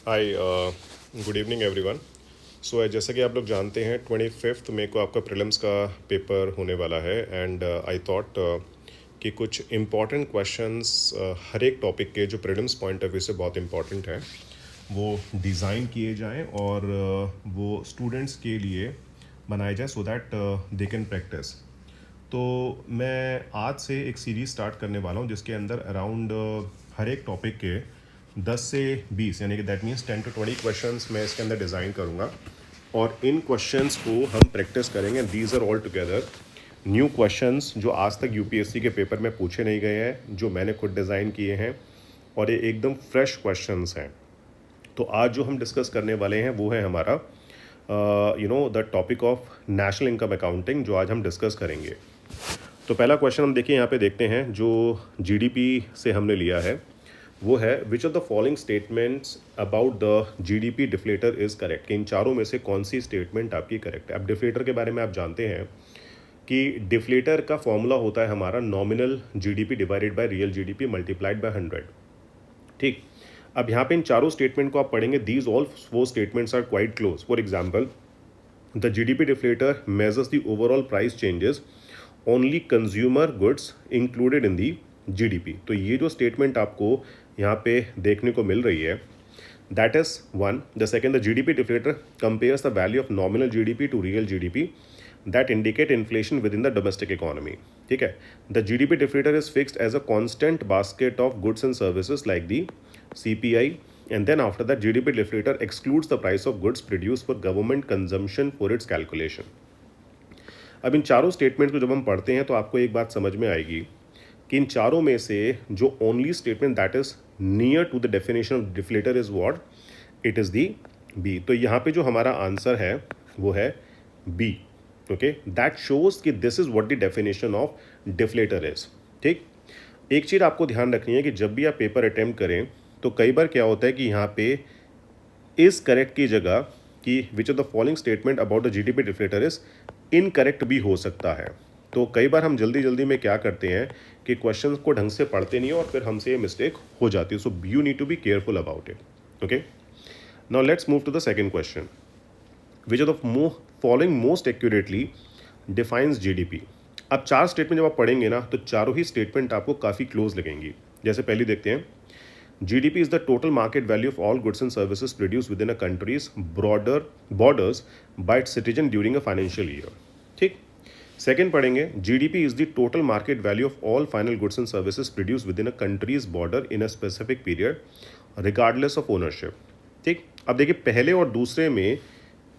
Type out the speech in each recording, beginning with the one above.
हाय, good evening everyone. सो जैसा कि आप लोग जानते हैं 25 मई को आपका प्रीलिम्स का पेपर होने वाला है एंड आई थॉट कि कुछ इम्पॉर्टेंट क्वेश्चंस हर एक टॉपिक के जो प्रीलिम्स पॉइंट ऑफ व्यू से बहुत इम्पॉर्टेंट है वो डिज़ाइन किए जाएं और वो स्टूडेंट्स के लिए बनाए जाए so that they can practice. तो मैं आज से एक सीरीज़ स्टार्ट करने वाला हूँ जिसके अंदर अराउंड हर एक टॉपिक के 10 से 20 यानी कि दैट मीन्स 10 to 20 क्वेश्चंस मैं इसके अंदर डिज़ाइन करूँगा और इन क्वेश्चंस को हम प्रैक्टिस करेंगे। These are all together new questions जो आज तक यूपीएससी के पेपर में पूछे नहीं गए हैं, जो मैंने खुद डिज़ाइन किए हैं और ये एकदम फ्रेश क्वेश्चंस हैं। तो आज जो हम डिस्कस करने वाले हैं वो है हमारा the topic of national income accounting जो आज हम डिस्कस करेंगे। तो पहला क्वेश्चन हम देखिए यहाँ पे देखते हैं जो जीडीपी से हमने लिया है वो है which of the following statements about the GDP deflator is correct, कि इन चारों में से कौन सी स्टेटमेंट आपकी करेक्ट है। अब डिफ्लेटर के बारे में आप जानते हैं कि डिफ्लेटर का फॉर्मूला होता है हमारा nominal GDP divided by real GDP multiplied by 100। ठीक, अब यहाँ पे इन चारों स्टेटमेंट को आप पढ़ेंगे, these all four statements are quite close. For example, the GDP deflator measures the overall price changes only consumer goods included in the GDP. तो ये जो स्टेटमेंट आपको यहाँ पे देखने को मिल रही है that is one. The second, the GDP deflator compares the value of nominal GDP to real GDP that indicate inflation within the domestic economy. ठीक है, the GDP deflator is fixed as a constant basket of goods and services like the CPI, and then after that GDP deflator excludes the price of goods produced for government consumption for its calculation। अब इन चारों statement को जब हम पढ़ते हैं तो आपको एक बात समझ में आएगी कि इन चारों में से जो only statement that is near to the definition of deflator is what, it is the B. तो यहाँ पे जो हमारा आंसर है वो है बी। ओके, दैट शोज कि this is what the definition of deflator is. ठीक, एक चीज़ आपको ध्यान रखनी है कि जब भी आप पेपर अटेम्प्ट करें तो कई बार क्या होता है कि यहाँ पे इज करेक्ट की जगह कि विच of the following statement about the GDP deflator is incorrect भी हो सकता है। तो कई बार हम जल्दी जल्दी में क्या करते हैं कि क्वेश्चन को ढंग से पढ़ते नहीं और फिर हमसे ये मिस्टेक हो जाती है। So you need to be careful about it. Okay, now let's move to the second question, which of the following most accurately defines GDP. अब चार स्टेटमेंट जब आप पढ़ेंगे ना तो चारों ही स्टेटमेंट आपको काफ़ी क्लोज लगेंगी। जैसे पहली देखते हैं, GDP is the total market value of all goods and services produced within a country's broader borders by its citizen during a financial year। ठीक, सेकेंड पढ़ेंगे, GDP is the total market value of all final goods and services produced within a country's border in a specific period regardless of ownership। ठीक, अब देखिए पहले और दूसरे में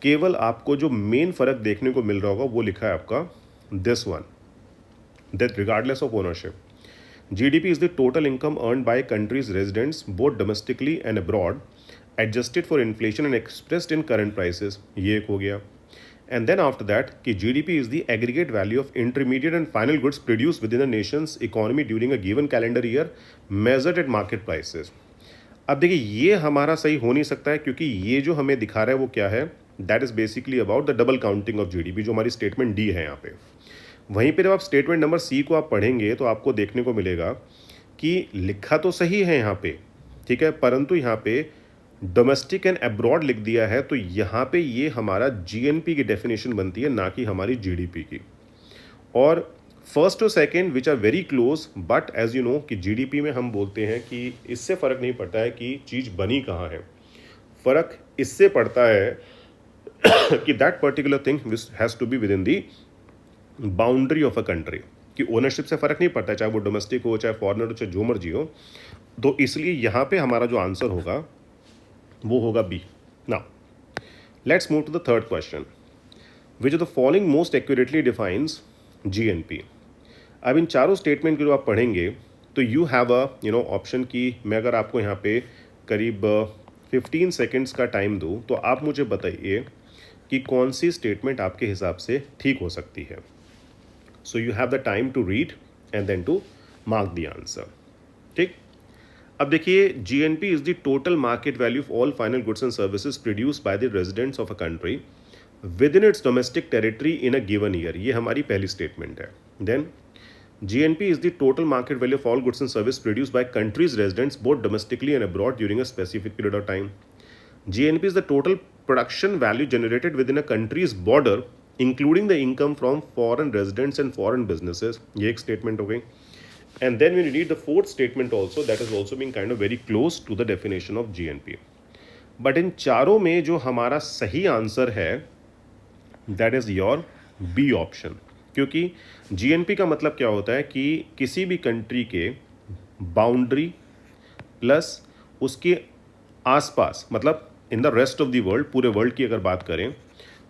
केवल आपको जो मेन फर्क देखने को मिल रहा होगा वो लिखा है आपका this one, that regardless of ownership. GDP is the total income earned by a country's residents both domestically and abroad adjusted for inflation and expressed in current prices। ये एक हो गया। And then after that कि GDP is the aggregate value of intermediate and final goods produced within a nation's economy during a given calendar year measured at market prices। अब देखिए ये हमारा सही हो नहीं सकता है क्योंकि ये जो हमें दिखा रहा है वो क्या है, that is basically about the double counting of GDP जो हमारी स्टेटमेंट डी है यहाँ पे। वहीं पे जब आप स्टेटमेंट नंबर सी को आप पढ़ेंगे तो आपको देखने को मिलेगा कि लिखा तो सही है यहाँ पे, ठीक है, परंतु यहाँ पे डोमेस्टिक एंड अब्रॉड लिख दिया है। तो यहाँ पे ये हमारा जीएनपी की डेफिनेशन बनती है, ना कि हमारी जीडीपी की। और फर्स्ट और second which are very close, but as you know कि जीडीपी में हम बोलते हैं कि इससे फ़र्क नहीं पड़ता है कि चीज़ बनी कहाँ है, फ़र्क इससे पड़ता है कि that particular thing has to be within the boundary of a country, कि ओनरशिप से फ़र्क नहीं पड़ता है, चाहे वो डोमेस्टिक हो, चाहे फॉरेनर हो, चाहे जो मर्जी हो। तो इसलिए यहाँ पे हमारा जो आंसर होगा वो होगा B. Now let's move to the third question, which of the following most accurately defines GNP. अब इन चारों स्टेटमेंट को जो आप पढ़ेंगे तो यू हैव अ ऑप्शन की मैं अगर आपको यहाँ पे करीब 15 सेकेंड्स का टाइम दूँ तो आप मुझे बताइए कि कौन सी स्टेटमेंट आपके हिसाब से ठीक हो सकती है। So you have the time to read and then to mark the answer. ठीक, अब देखिए GNP is the total market value of all final goods and services produced by the residents of a country within its domestic territory in a given year. ये हमारी पहली statement है। Then GNP is the total market value of all goods and services produced by country's residents both domestically and abroad during a specific period of time। GNP is the total production value generated within a country's border including the income from foreign residents and foreign businesses. ये एक statement हो गई. And then when you read the fourth statement also, that is also being kind of very close to the definition of GNP. But इन चारों में जो हमारा सही answer है that is your B option. क्योंकि GNP का मतलब क्या होता है कि किसी भी कंट्री के बाउंड्री प्लस उसके आसपास, मतलब in the rest of the world, पूरे वर्ल्ड की अगर बात करें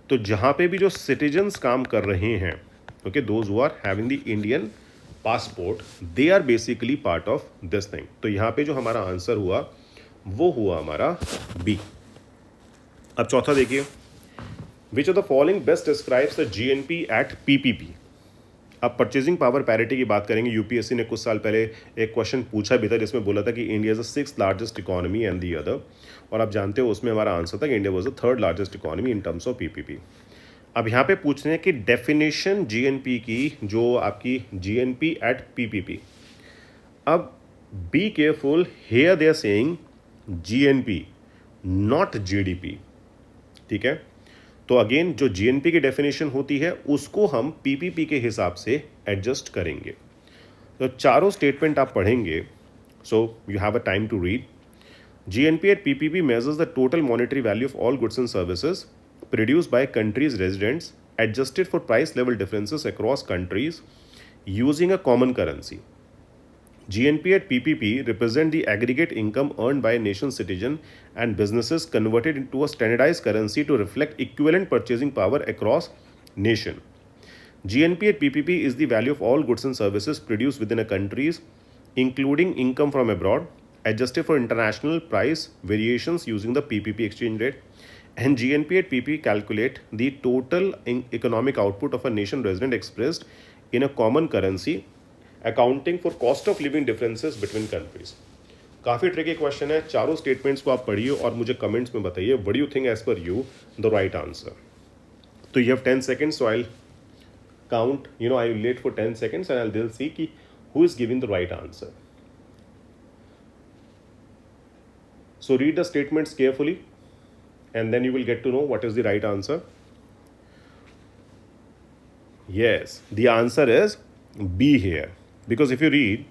तो जहाँ पे भी जो सिटीजन्स काम कर रहे हैं, okay, those who are having the Indian passport, they are basically part of this thing. तो यहाँ पे जो हमारा आंसर हुआ वो हुआ हमारा बी. अब चौथा देखिए, which of the following best describes the GNP at PPP. अब परचेजिंग पावर पैरिटी की बात करेंगे. यूपीएससी ने कुछ साल पहले एक क्वेश्चन पूछा भी था जिसमें बोला था कि India is the 6th largest economy and the other, और आप जानते हो उसमें हमारा आंसर था कि India was the 3rd largest economy in terms of PPP. अब यहाँ पे पूछ रहे हैं कि डेफिनेशन GNP की, जो आपकी GNP एट PPP. अब be careful, here they are saying GNP not GDP. ठीक है, तो अगेन जो GNP की डेफिनेशन होती है उसको हम PPP के हिसाब से एडजस्ट करेंगे. तो चारों स्टेटमेंट आप पढ़ेंगे, so you have a time to read. GNP at PPP measures the total monetary value of all goods and services produced by countries' residents, adjusted for price level differences across countries using a common currency. GNP at PPP represent the aggregate income earned by a nation's citizen and businesses converted into a standardized currency to reflect equivalent purchasing power across nation. GNP at PPP is the value of all goods and services produced within a countries, including income from abroad, adjusted for international price variations using the PPP exchange rate. And GNP at PPP calculate the total economic output of a nation resident expressed in a common currency, accounting for cost of living differences between countries. काफ़ी tricky question है. चारों statements को आप पढ़िए और मुझे comments में बताइए what do you think as per you the right answer. तो you have 10 seconds, so I'll count, I will wait for 10 seconds and they'll see कि who is giving the right answer. So read the statements carefully and then you will get to know what is the right answer. Yes, the answer is B here. Because if you read,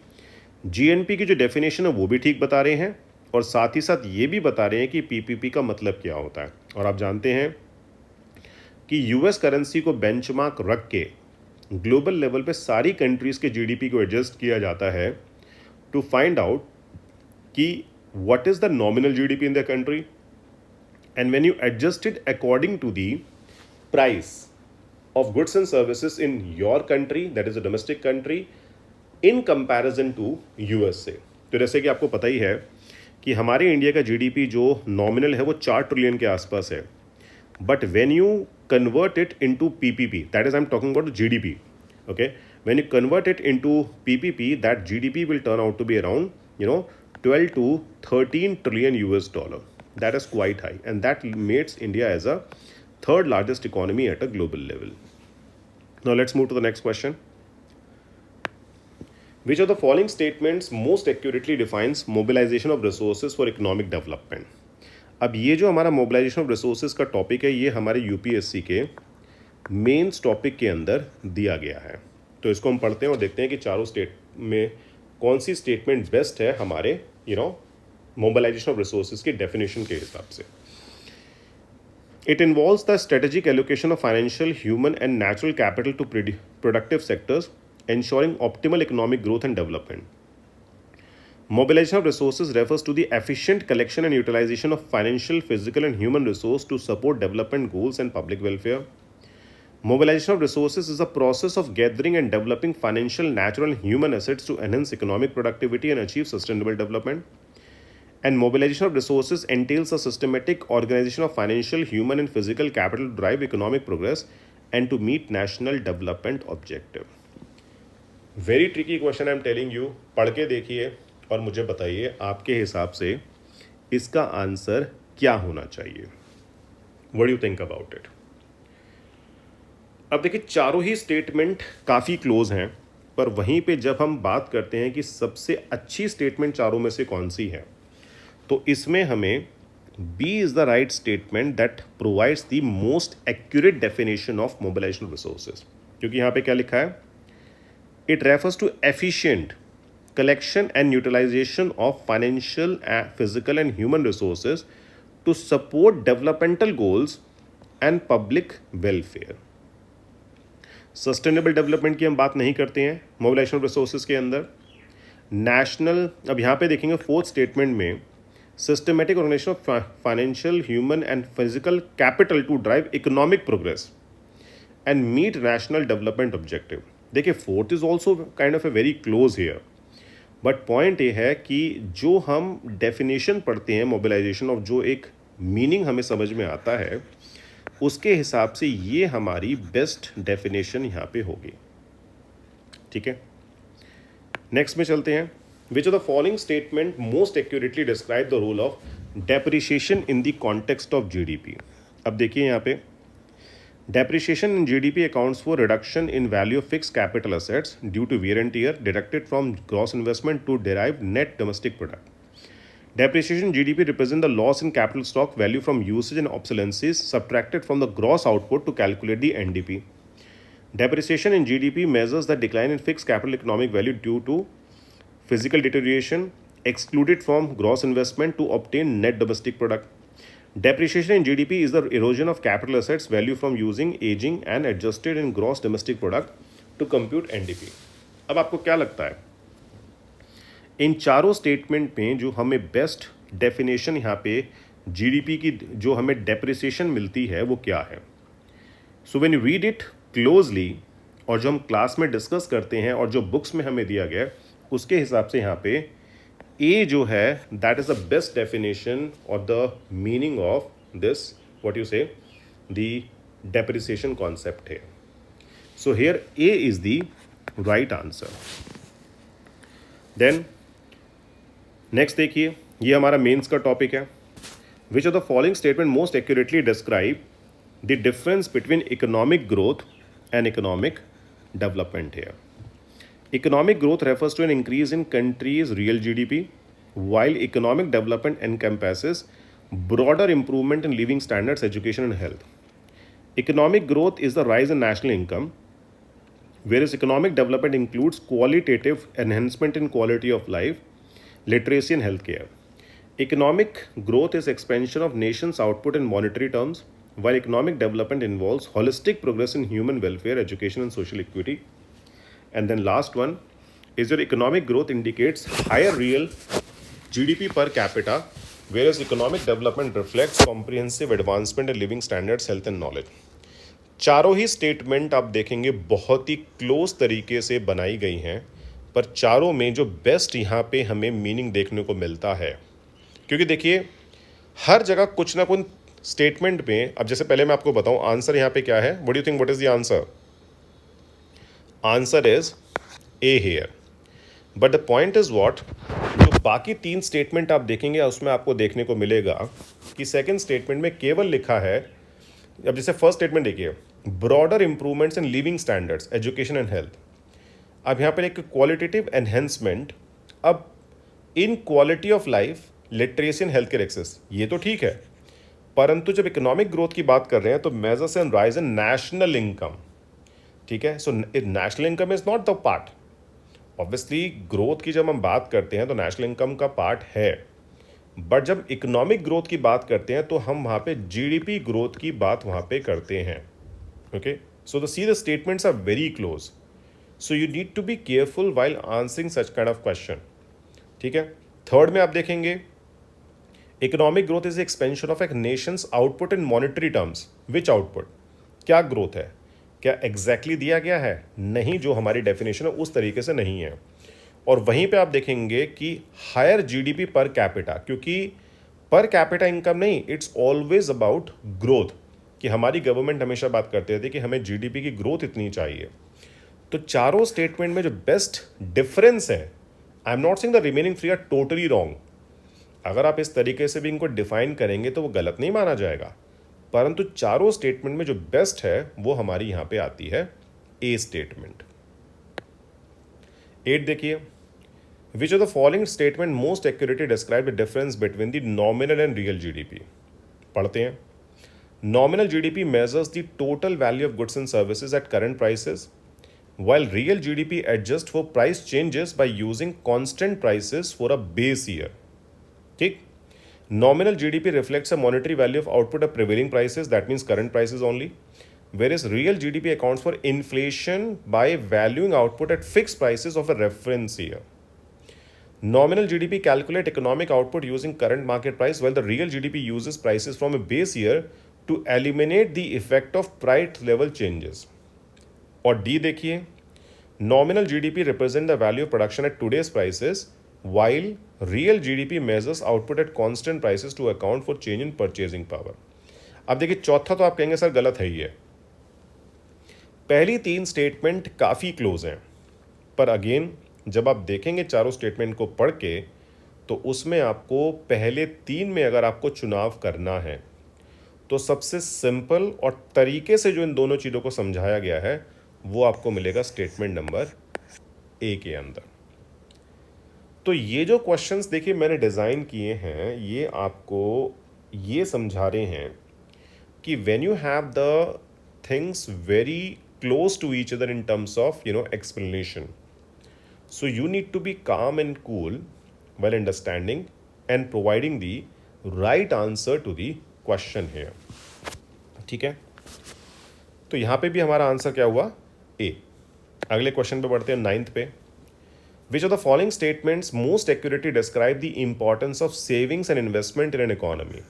GNP की जो definition है वो भी ठीक बता रहे हैं और साथ ही साथ ये भी बता रहे हैं कि PPP का मतलब क्या होता है. और आप जानते हैं कि US करेंसी को बेंचमार्क रख के ग्लोबल लेवल पे सारी कंट्रीज़ के GDP को एडजस्ट किया जाता है टू फाइंड आउट कि what is the nominal GDP in the country, and when you adjust it according to the price of goods and services in your country, that is a domestic country, in comparison to USA. तो जैसे कि आपको पता ही है कि हमारे India का GDP जो नॉमिनल है वो 4 ट्रिलियन के आसपास है, but when you convert it into PPP, that is I am talking about GDP, okay, when you convert it into PPP, that GDP will turn out to be around 12 to 13 trillion US dollar. That is quite high, and that makes India as a 3rd largest economy at a global level. Now let's move to the next question. Which of the following statements most accurately defines mobilization of resources for economic development? अब ये जो हमारा mobilization of resources का topic है, ये हमारे UPSC के mains topic के अंदर दिया गया है. तो इसको हम पढ़ते हैं और देखते हैं कि चारों स्टेट में कौन सी स्टेटमेंट बेस्ट है हमारे मोबिलाइजेशन ऑफ रिसोर्सेज के डेफिनेशन के हिसाब से. It involves the strategic allocation of financial, human and natural capital to productive sectors, ensuring optimal economic growth and development. Mobilization of resources refers to the efficient collection and utilization of financial, physical, and human resources to support development goals and public welfare. Mobilization of resources is a process of gathering and developing financial, natural, and human assets to enhance economic productivity and achieve sustainable development. And mobilization of resources entails a systematic organization of financial, human, and physical capital to drive economic progress and to meet national development objective. Very tricky question I am telling you. पढ़ के देखिए और मुझे बताइए आपके हिसाब से इसका आंसर क्या होना चाहिए. What do you think about it? अब देखिए चारों ही स्टेटमेंट काफ़ी क्लोज हैं, पर वहीं पे जब हम बात करते हैं कि सबसे अच्छी स्टेटमेंट चारों में से कौन सी है, तो इसमें हमें B is the right statement that provides the most accurate definition of mobilization resources, क्योंकि यहाँ पे क्या लिखा है, it refers to efficient collection and utilization of financial, physical and human resources to support developmental goals and public welfare. Sustainable development की हम बात नहीं करते हैं मोबिलाइजेशन रिसोर्सेज के अंदर। नेशनल, अब यहाँ पे देखेंगे फोर्थ स्टेटमेंट में, systematic organisation of financial, human and physical capital to drive economic progress and meet national development objective. देखिए fourth is also kind of a very close here, but point ये है कि जो हम डेफिनेशन पढ़ते हैं mobilisation of, जो एक मीनिंग हमें समझ में आता है, उसके हिसाब से ये हमारी बेस्ट डेफिनेशन यहाँ पे होगी। ठीक है, नेक्स्ट में चलते हैं। Which of the following statement most accurately describe the role of depreciation in the context of GDP. अब देखिए यहाँ पे, depreciation in GDP accounts for reduction in value of fixed capital assets due to wear and tear deducted from gross investment to derive net domestic product. Depreciation in GDP represents the loss in capital stock value from usage and obsolescences subtracted from the gross output to calculate the NDP. Depreciation in GDP measures the decline in fixed capital economic value due to physical deterioration excluded from gross investment to obtain net domestic product. Depreciation in GDP is the erosion of capital assets value from using, aging and adjusted in gross domestic product to compute NDP. अब आपको क्या लगता है इन चारों statement में जो हमें best definition यहाँ पे जीडीपी की जो हमें डेप्रिसिएशन मिलती है वो क्या है? So when you read it closely, और जो हम क्लास में डिस्कस करते हैं और जो बुक्स में हमें दिया गया उसके हिसाब से यहाँ पे ए जो है that is the best definition और the meaning of this what you say the depreciation concept है। So here A is the right answer. Then next देखिए, ये हमारा मेंस का टॉपिक है। Which of the following statement most accurately describe the difference between economic growth and economic development है। Economic growth refers to an increase in country's real GDP, while economic development encompasses broader improvement in living standards, education, and health. Economic growth is the rise in national income, whereas economic development includes qualitative enhancement in quality of life, literacy, and healthcare. Economic growth is expansion of nation's output in monetary terms, while economic development involves holistic progress in human welfare, education, and social equity. And then last one is your economic growth indicates higher real GDP per capita, whereas economic development reflects comprehensive advancement in living standards, health and knowledge. चारों ही statement आप देखेंगे बहुत ही close तरीके से बनाई गई हैं, पर चारों में जो बेस्ट यहाँ पे हमें मीनिंग देखने को मिलता है, क्योंकि देखिए हर जगह कुछ ना कुछ स्टेटमेंट में, अब जैसे पहले मैं आपको बताऊँ आंसर यहाँ पे क्या है, what do you think what is the answer? Answer is A here. But the point is what, जो बाकी तीन स्टेटमेंट आप देखेंगे उसमें आपको देखने को मिलेगा कि सेकंड स्टेटमेंट में केवल लिखा है, अब जैसे फर्स्ट स्टेटमेंट देखिए, broader improvements in living standards, education and health. अब यहाँ पर एक क्वालिटेटिव एनहेंसमेंट, अब in quality of life, literacy and health care access, ये तो ठीक है, परंतु जब इकोनॉमिक ग्रोथ की बात कर रहे हैं तो measures and rise in national income. ठीक है, so national income is not the part. Obviously growth की जब हम बात करते हैं तो नेशनल इनकम का पार्ट है, बट जब इकोनॉमिक ग्रोथ की बात करते हैं तो हम वहाँ पे जीडीपी ग्रोथ की बात वहाँ पे करते हैं। Okay, so the see the statements are very close, so you need to be careful while answering such kind of question. ठीक है, थर्ड में आप देखेंगे economic growth is expansion of एक nation's output in monetary terms. Which output, क्या growth है, क्या exactly दिया गया है? नहीं, जो हमारी डेफिनेशन है उस तरीके से नहीं है। और वहीं पे आप देखेंगे कि हायर जीडीपी पर कैपिटा, क्योंकि पर कैपिटा इनकम नहीं, इट्स ऑलवेज अबाउट ग्रोथ, कि हमारी गवर्नमेंट हमेशा बात करते थे कि हमें जीडीपी की ग्रोथ इतनी चाहिए। तो चारों स्टेटमेंट में जो बेस्ट डिफरेंस है, I am not saying the remaining three are totally wrong. अगर आप इस तरीके से भी इनको डिफाइन करेंगे तो वो गलत नहीं माना जाएगा, परंतु चारों स्टेटमेंट में जो बेस्ट है वो हमारी यहां पे आती है ए स्टेटमेंट। 8 देखिए, which of the following statement most accurately describe the difference between the nominal and real GDP. पढ़ते हैं। Nominal GDP measures the total value of goods and services at current prices, while real GDP adjusts for price changes by using constant prices for a base year. ठीक। Nominal GDP reflects a monetary value of output at prevailing prices, that means current prices only, whereas real GDP accounts for inflation by valuing output at fixed prices of a reference year. Nominal GDP calculate economic output using current market price, while the real GDP uses prices from a base year to eliminate the effect of price level changes. और D देखिए, nominal GDP represent the value of production at today's prices, while real GDP measures output at constant prices to account for change in purchasing power. अब देखिए चौथा तो आप कहेंगे sir गलत है ही है। पहली तीन स्टेटमेंट काफ़ी क्लोज हैं, पर अगेन जब आप देखेंगे चारों स्टेटमेंट को पढ़ के तो उसमें आपको पहले तीन में अगर आपको चुनाव करना है तो सबसे सिंपल और तरीके से जो इन दोनों चीज़ों को समझाया गया है वो आपको मिलेगा स्टेटमेंट नंबर ए के अंदर। तो ये जो क्वेश्चंस देखिए मैंने डिज़ाइन किए हैं ये आपको ये समझा रहे हैं कि when you have the things very close to each other in terms of explanation, so you need to be calm and cool while understanding and providing the right answer to the question here। ठीक है, तो यहां पे भी हमारा answer क्या हुआ? ए। अगले क्वेश्चन पे बढ़ते हैं, 9th पे। Which of the following statements most accurately describe the importance of savings and investment in an economy.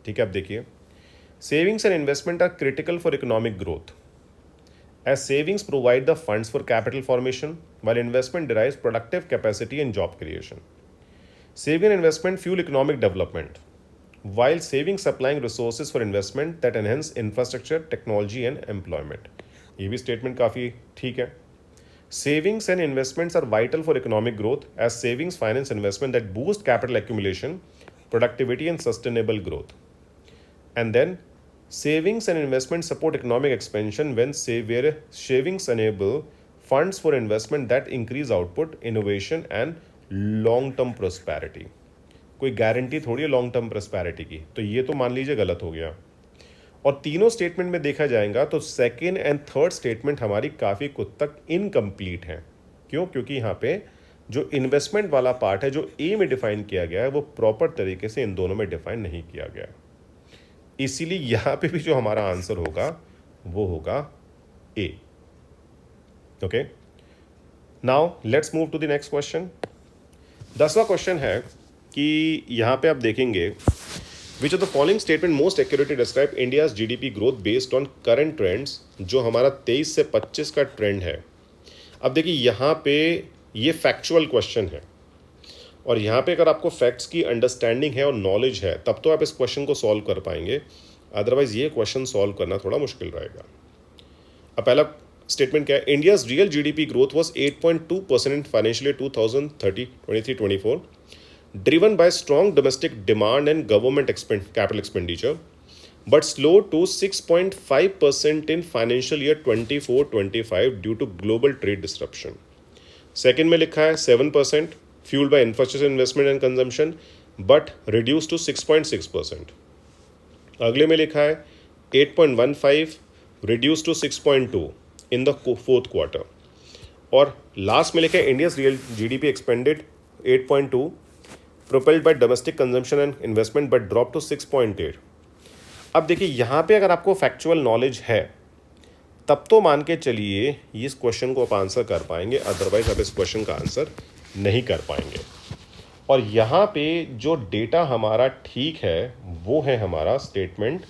ठीक है, अब देखिए, savings and investment are critical for economic growth, as savings provide the funds for capital formation, while investment derives productive capacity and job creation. Saving and investment fuel economic development, while savings supplying resources for investment that enhance infrastructure, technology and employment. ये भी statement काफ़ी ठीक है। Savings and investments are vital for economic growth, as savings finance investment that boost capital accumulation, productivity and sustainable growth. And then savings and investments support economic expansion when where savings enable funds for investment that increase output, innovation and long term prosperity. कोई guarantee थोड़ी है long term prosperity की, तो ये तो मान लीजिए गलत हो गया। और तीनों स्टेटमेंट में देखा जाएगा तो सेकेंड एंड थर्ड स्टेटमेंट हमारी काफ़ी कुछ तक इनकम्प्लीट हैं। क्यों? क्योंकि यहाँ पे जो इन्वेस्टमेंट वाला पार्ट है जो ए में डिफाइन किया गया है वो प्रॉपर तरीके से इन दोनों में डिफाइन नहीं किया गया, इसीलिए यहाँ पे भी जो हमारा आंसर होगा वो होगा A. Okay, now let's move to the next question. 10वां क्वेश्चन है कि यहाँ पे आप देखेंगे, which of the following statement most accurately describe India's GDP growth based on current trends, जो हमारा 23 से 25 का ट्रेंड है। अब देखिए यहाँ पे ये फैक्चुअल क्वेश्चन है और यहाँ पे अगर आपको फैक्ट्स की अंडरस्टैंडिंग है और नॉलेज है तब तो आप इस क्वेश्चन को सॉल्व कर पाएंगे, अदरवाइज ये क्वेश्चन सॉल्व करना थोड़ा मुश्किल रहेगा। अब पहला स्टेटमेंट क्या है? India's real GDP growth was 8.2% in financial year 2023-24, driven by strong domestic demand and government capital expenditure, but slow to 6.5% in financial year 24-25 due to global trade disruption. Second में लिखा है 7% fueled by infrastructure investment and consumption but reduced to 6.6%। अगले में लिखा है 8.15 reduced to 6.2 in the fourth quarter। और last में लिखा है India's real GDP expanded 8.2 propelled by domestic consumption and investment but dropped to 6.8। अब देखिए यहाँ पे अगर आपको फैक्चुअल नॉलेज है तब तो मान के चलिए इस क्वेश्चन को आप आंसर कर पाएंगे, अदरवाइज आप इस क्वेश्चन का आंसर नहीं कर पाएंगे। और यहाँ पे जो डेटा हमारा ठीक है वो है हमारा स्टेटमेंट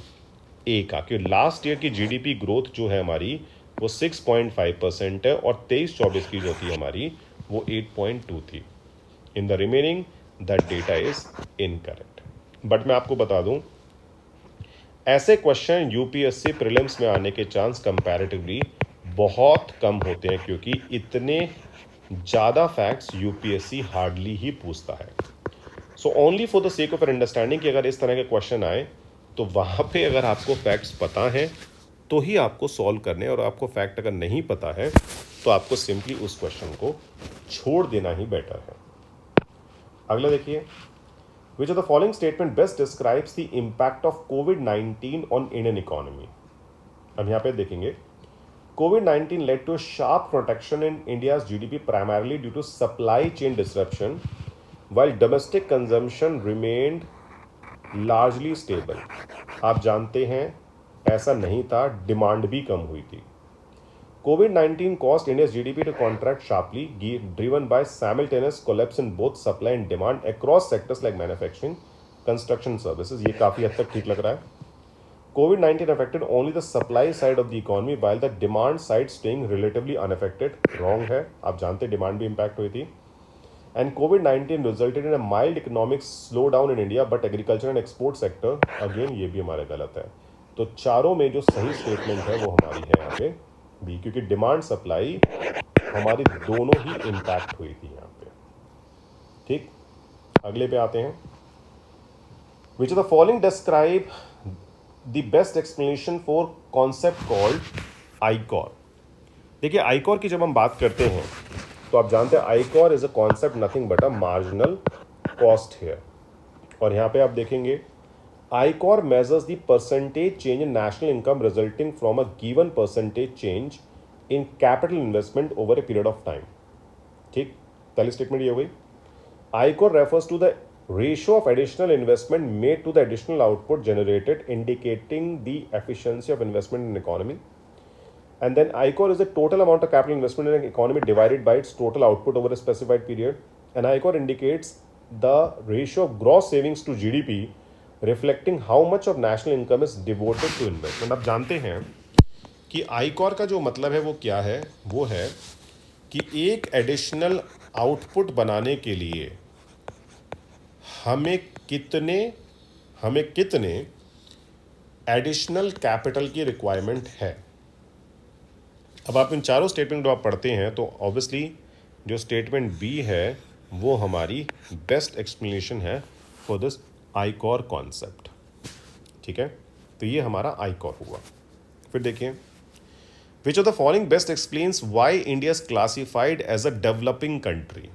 ए का, कि लास्ट ईयर की जीडीपी ग्रोथ जो है हमारी वो 6.5% है और 23-24 की जो थी हमारी वो 8.2 थी। In the remaining that data is incorrect. But मैं आपको बता दूं ऐसे क्वेश्चन यूपीएससी प्रीलिम्स में आने के चांस कंपैरेटिवली बहुत कम होते हैं, क्योंकि इतने ज़्यादा फैक्ट्स यूपीएससी हार्डली ही पूछता है। So only for the sake of understanding कि अगर इस तरह के क्वेश्चन आए तो वहाँ पे अगर आपको फैक्ट्स पता है तो ही आपको सॉल्व करने, और आपको फैक्ट अगर नहीं पता है तो आपको सिंपली उस क्वेश्चन को छोड़ देना ही बेटर है। अगला देखिए, which of the following statement best describes the impact of covid on Indian economy. अब यहाँ पे देखेंगे, COVID-19 led to a sharp contraction in India's GDP primarily due to supply chain disruption, while domestic consumption remained largely stable. आप जानते हैं ऐसा नहीं था, डिमांड भी कम हुई थी। COVID-19 caused India's GDP to contract sharply, driven by simultaneous collapse in both supply and demand across sectors like manufacturing, construction services. ये काफ़ी हद तक ठीक लग रहा है। COVID-19 affected only the supply side of the economy while the demand side staying relatively unaffected. Wrong है, आप जानते demand भी impact हुई थी. And COVID-19 resulted in a mild economic slowdown in India, but agriculture and export sector again ये भी हमारे गलत है. तो चारों में जो सही स्टेटमेंट है वो हमारी है यहाँ पे बी, क्योंकि डिमांड सप्लाई हमारी दोनों ही इम्पैक्ट हुई थी यहाँ पे। ठीक, अगले पे आते हैं। Which of the following describe the best explanation for concept called ICOR. देखिए, आईकॉर की जब हम बात करते हैं तो आप जानते हैं ICOR is a concept nothing but a marginal cost here. और यहाँ पे आप देखेंगे ICOR measures the percentage change in national income resulting from a given percentage change in capital investment over a period of time. ठीक, पहली statement ये हो गई। ICOR refers to the ratio of additional investment made to the additional output generated, indicating the efficiency of investment in economy. And then ICOR is the total amount of capital investment in an economy divided by its total output over a specified period. And ICOR indicates the ratio of gross savings to GDP, reflecting how much of national income is devoted to investment. आप जानते हैं कि आईकॉर का जो मतलब है वो क्या है, वो है कि एक एडिशनल आउटपुट बनाने के लिए हमें कितने एडिशनल कैपिटल की रिक्वायरमेंट है। अब आप इन चारों स्टेटमेंट जो आप पढ़ते हैं तो ऑब्वियसली जो स्टेटमेंट बी है वो हमारी बेस्ट एक्सप्लेनेशन है फॉर दिस आईकॉर कॉन्सेप्ट। ठीक है, तो ये हमारा आईकॉर हुआ। फिर देखिए, which of the following best explains why India is classified as a developing country.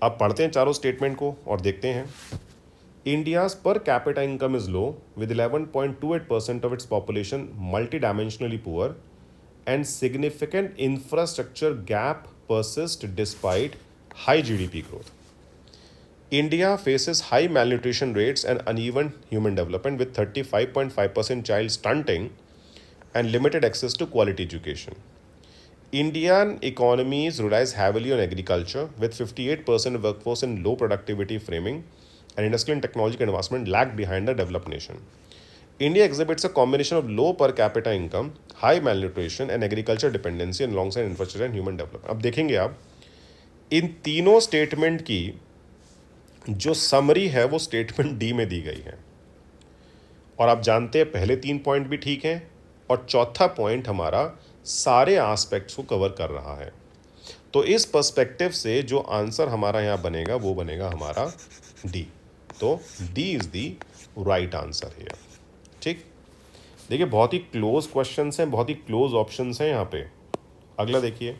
अब पढ़ते हैं चारों स्टेटमेंट को और देखते हैं। India's per capita income is low with 11.28% of its population multi dimensionally poor and significant infrastructure gap persist despite high GDP growth. India faces high malnutrition rates and uneven human development with 35.5% child stunting and limited access to quality education. Indian economies relies heavily on agriculture with 58% workforce in low productivity framing and industrial and technological advancement lag behind the developed nation. India exhibits a combination of low per capita income, high malnutrition and agriculture dependency alongside infrastructure and human development. अब देखेंगे आप इन तीनों statement की जो summary है वो statement D में दी गई है। और आप जानते हैं पहले 3 पॉइंट भी ठीक हैं और चौथा पॉइंट हमारा सारे एस्पेक्ट्स को कवर कर रहा है। तो इस पर्सपेक्टिव से जो आंसर हमारा यहाँ बनेगा वो बनेगा हमारा डी। तो D is the right answer है। ठीक, देखिए बहुत ही क्लोज क्वेश्चंस हैं, बहुत ही क्लोज ऑप्शंस हैं यहाँ पे। अगला देखिए,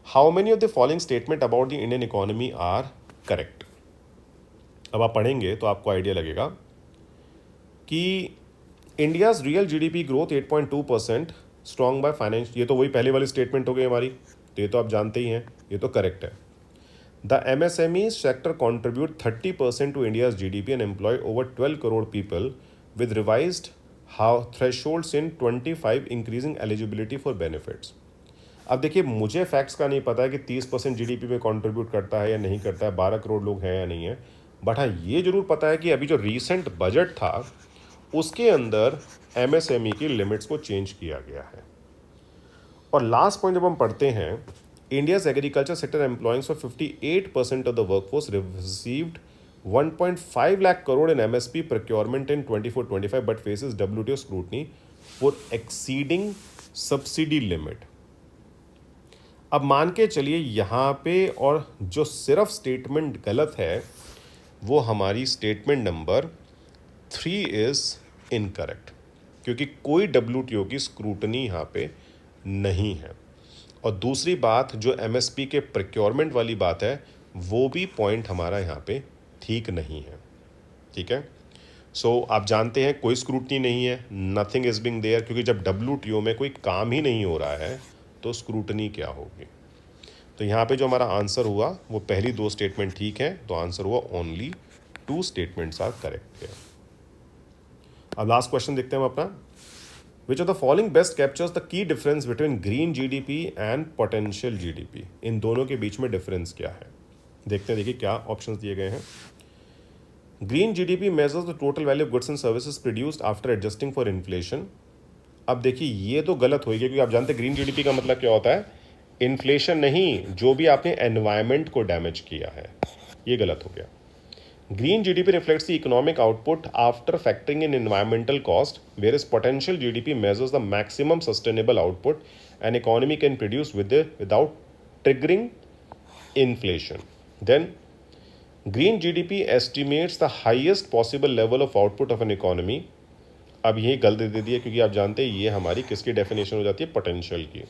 how many of the following statement about the Indian economy are correct. अब आप पढ़ेंगे तो आपको आइडिया लगेगा कि India's real GDP growth 8.2% strong by finance. ये तो वही पहले वाली स्टेटमेंट हो गई हमारी, तो ये तो आप जानते ही हैं, ये तो करेक्ट है। The MSME sector contribute 30% to India's GDP and employ over 12 crore people with revised how thresholds in 25 increasing eligibility for benefits. अब देखिए, मुझे फैक्ट्स का नहीं पता है कि 30% GDP में कॉन्ट्रीब्यूट करता है या नहीं करता है, 12 करोड़ लोग हैं या नहीं है, बट हाँ ये जरूर पता है कि अभी जो रीसेंट बजट था उसके अंदर MSME की लिमिट्स को चेंज किया गया है। और लास्ट पॉइंट जब हम पढ़ते हैं, India's agriculture sector employings for 58% of the workforce received 1.5 lakh crore in MSP procurement in 24-25 but faces WTO scrutiny for exceeding subsidy limit. अब मान के चलिए यहाँ पे, और जो सिर्फ स्टेटमेंट गलत है वो हमारी स्टेटमेंट नंबर 3 इज इनकरेक्ट, क्योंकि कोई WTO की स्क्रूटनी यहाँ पे नहीं है। और दूसरी बात जो MSP के प्रोक्योरमेंट वाली बात है वो भी पॉइंट हमारा यहाँ पे ठीक नहीं है। ठीक है, सो आप जानते हैं कोई स्क्रूटनी नहीं है, नथिंग इज बिंग देयर, क्योंकि जब WTO में कोई काम ही नहीं हो रहा है तो स्क्रूटनी क्या होगी। तो यहाँ पे जो हमारा आंसर हुआ वो पहली 2 स्टेटमेंट ठीक है, तो आंसर हुआ ओनली 2 स्टेटमेंट्स आर करेक्ट है। अब लास्ट क्वेश्चन देखते हैं हम अपना। विच of the following best captures the key difference between green GDP and potential GDP। इन दोनों के बीच में डिफरेंस क्या है, देखते हैं। देखिए क्या ऑप्शंस दिए गए हैं। Green GDP measures the total value of goods and services produced after adjusting for inflation. अब देखिए ये तो गलत होगी, क्योंकि आप जानते हैं ग्रीन GDP का मतलब क्या होता है, इन्फ्लेशन नहीं, जो भी आपने एनवायरमेंट को डैमेज किया है, ये गलत हो गया। Green GDP reflects the economic output after factoring in environmental cost, whereas potential GDP measures the maximum sustainable output an economy can produce without triggering inflation. Then, Green GDP estimates the highest possible level of output of an economy. अब यही गलती दे दी है, क्योंकि आप जानते हैं ये हमारी किसकी डेफिनेशन हो जाती है, पोटेंशियल की।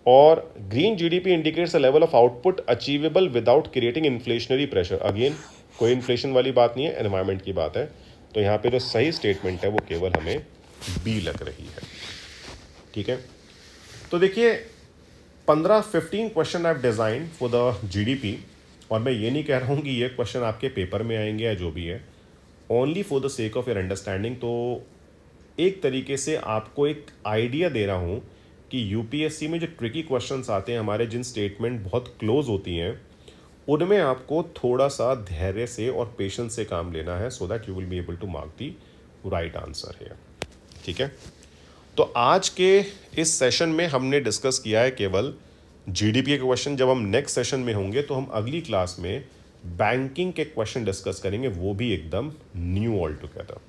और green GDP indicates a level of output achievable without creating inflationary pressure. Again कोई इन्फ्लेशन वाली बात नहीं है, एनवायरनमेंट की बात है। तो यहाँ पे जो सही स्टेटमेंट है वो केवल हमें बी लग रही है। ठीक है, तो देखिए 15 question I have design for the GDP, और मैं ये नहीं कह रहा हूँ कि ये क्वेश्चन आपके पेपर में आएंगे या जो भी है, only for the sake of your understanding. तो एक तरीके से आपको एक आइडिया दे रहा हूँ कि UPSC में जो ट्रिकी क्वेश्चंस आते हैं हमारे, जिन स्टेटमेंट बहुत क्लोज होती हैं, उनमें आपको थोड़ा सा धैर्य से और पेशेंस से काम लेना है, so that you will be able to mark the right answer है। ठीक है, तो आज के इस सेशन में हमने डिस्कस किया है केवल GDP के क्वेश्चन। जब हम नेक्स्ट सेशन में होंगे तो हम अगली क्लास में बैंकिंग के क्वेश्चन डिस्कस करेंगे, वो भी एकदम knew all together.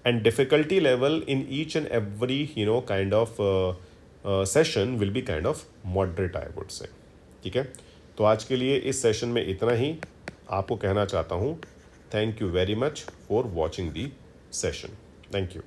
And difficulty level in each and every kind of session will be kind of moderate, I would say. ठीक है, तो आज के लिए इस सेशन में इतना ही। आपको कहना चाहता हूँ thank you very much for watching the session. Thank you.